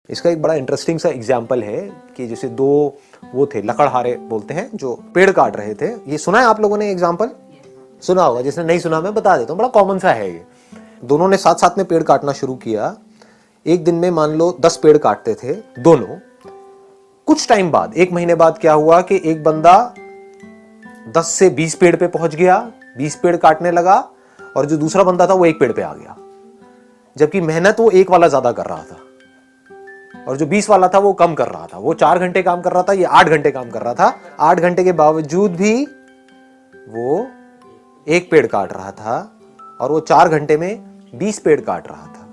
इसका एक बड़ा इंटरेस्टिंग सा एग्जाम्पल है कि जैसे दो वो थे लकड़हारे बोलते हैं जो पेड़ काट रहे थे। ये सुना है आप लोगों ने एग्जाम्पल? सुना होगा, जिसने नहीं सुना मैं बता देता हूँ, बड़ा कॉमन सा है ये। दोनों ने साथ साथ में पेड़ काटना शुरू किया। एक दिन में मान लो 10 पेड़ काटते थे दोनों। कुछ टाइम बाद, 1 महीने बाद क्या हुआ कि एक बंदा 10 से 20 पेड़ पे पहुंच गया, 20 पेड़ काटने लगा, और जो दूसरा बंदा था वो 1 पेड़ पे आ गया। जबकि मेहनत वो 1 वाला ज्यादा कर रहा था और जो 20 वाला था वो कम कर रहा था। वो 4 घंटे काम कर रहा था, ये 8 घंटे काम कर रहा था। 8 घंटे के बावजूद भी वो 1 पेड़ काट रहा था और वो 4 घंटे में 20 पेड़ काट रहा था।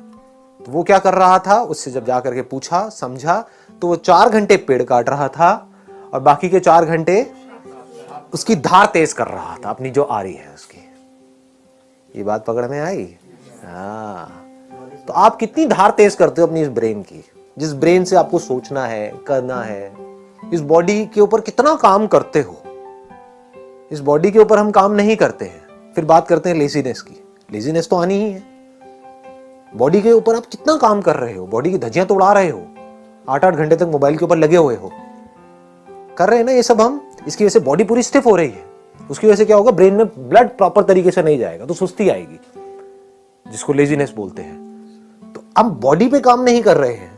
तो वो क्या कर रहा था, उससे जब जाकर के पूछा समझा तो वो 4 घंटे पेड़ काट रहा था और बाकी के 4 घंटे उसकी धार तेज कर रहा था, अपनी जो आरी है उसकी। ये बात पकड़ में आई? हाँ। तो आप कितनी धार तेज करते हो अपनी इस ब्रेन की, जिस ब्रेन से आपको सोचना है, करना है। इस बॉडी के ऊपर कितना काम करते हो। इस बॉडी के ऊपर हम काम नहीं करते हैं, फिर बात करते हैं लेजीनेस की। लेजीनेस तो आनी ही है। बॉडी के ऊपर आप कितना काम कर रहे हो, बॉडी की धज्जियां तो उड़ा रहे हो, 8-8 घंटे तक मोबाइल के ऊपर लगे हुए हो, कर रहे हैं ना ये सब हम। इसकी वजह से बॉडी पूरी स्टिफ हो रही है। उसकी वजह से क्या होगा, ब्रेन में ब्लड प्रॉपर तरीके से नहीं जाएगा तो सुस्ती आएगी, जिसको लेजीनेस बोलते हैं। तो अब बॉडी पे काम नहीं कर रहे हैं,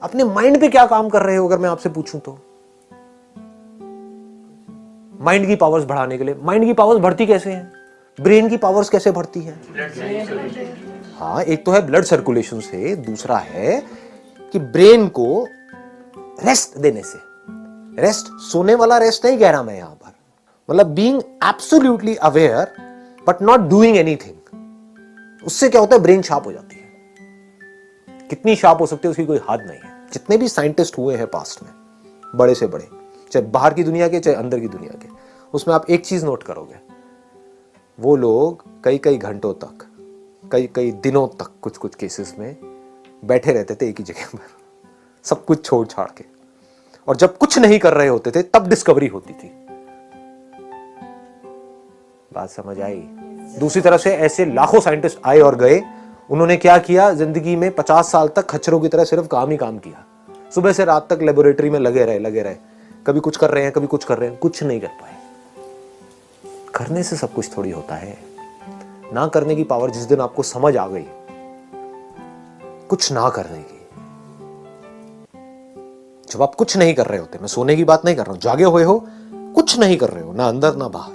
अपने माइंड पे क्या काम कर रहे हो अगर मैं आपसे पूछूं तो? माइंड की पावर्स बढ़ाने के लिए। माइंड की पावर्स बढ़ती कैसे हैं? ब्रेन की पावर्स कैसे बढ़ती हैं? हाँ, एक तो है ब्लड सर्कुलेशन से, दूसरा है कि ब्रेन को रेस्ट देने से। रेस्ट सोने वाला रेस्ट नहीं कह रहा मैं यहां पर, मतलब being absolutely aware but not doing anything. उससे क्या होता है, ब्रेन शार्प हो जाती है। कितनी शार्प हो सकती है उसकी कोई हद नहीं है। जितने भी साइंटिस्ट हुए हैं पास्ट में, बड़े से बड़े, चाहे बाहर की दुनिया के चाहे अंदर की दुनिया के, उसमें आप एक चीज नोट करोगे, वो लोग कई कई घंटों तक, कई कई दिनों तक कुछ कुछ केसेस में बैठे रहते थे एक ही जगह पर, सब कुछ छोड़ छाड़ के। और जब कुछ नहीं कर रहे होते थे तब डिस्कवरी होती थी। बात समझ आई? दूसरी तरफ से ऐसे लाखों साइंटिस्ट आए और गए। उन्होंने क्या किया, जिंदगी में 50 साल तक खच्चरों की तरह सिर्फ काम ही काम किया। सुबह से रात तक लेबोरेटरी में लगे रहे। कभी कुछ कर रहे हैं, कभी कुछ कर रहे हैं, कुछ नहीं कर पाए। करने से सब कुछ थोड़ी होता है। ना करने की पावर जिस दिन आपको समझ आ गई, कुछ ना करने की, जब आप कुछ नहीं कर रहे होते, मैं सोने की बात नहीं कर रहा हूं, जागे हुए हो, कुछ नहीं कर रहे हो, ना अंदर ना बाहर,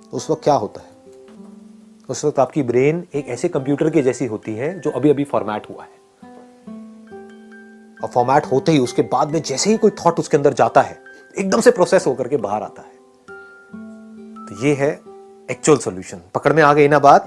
तो उस वक्त क्या होता है? उस वक्त आपकी ब्रेन एक ऐसे कंप्यूटर की जैसी होती है जो अभी अभी फॉर्मेट हुआ है। और फॉर्मेट होते ही उसके बाद में जैसे ही कोई थॉट उसके अंदर जाता है, एकदम से प्रोसेस होकर के बाहर आता है। तो ये है एक्चुअल सॉल्यूशन। पकड़ में आ गई ना बात?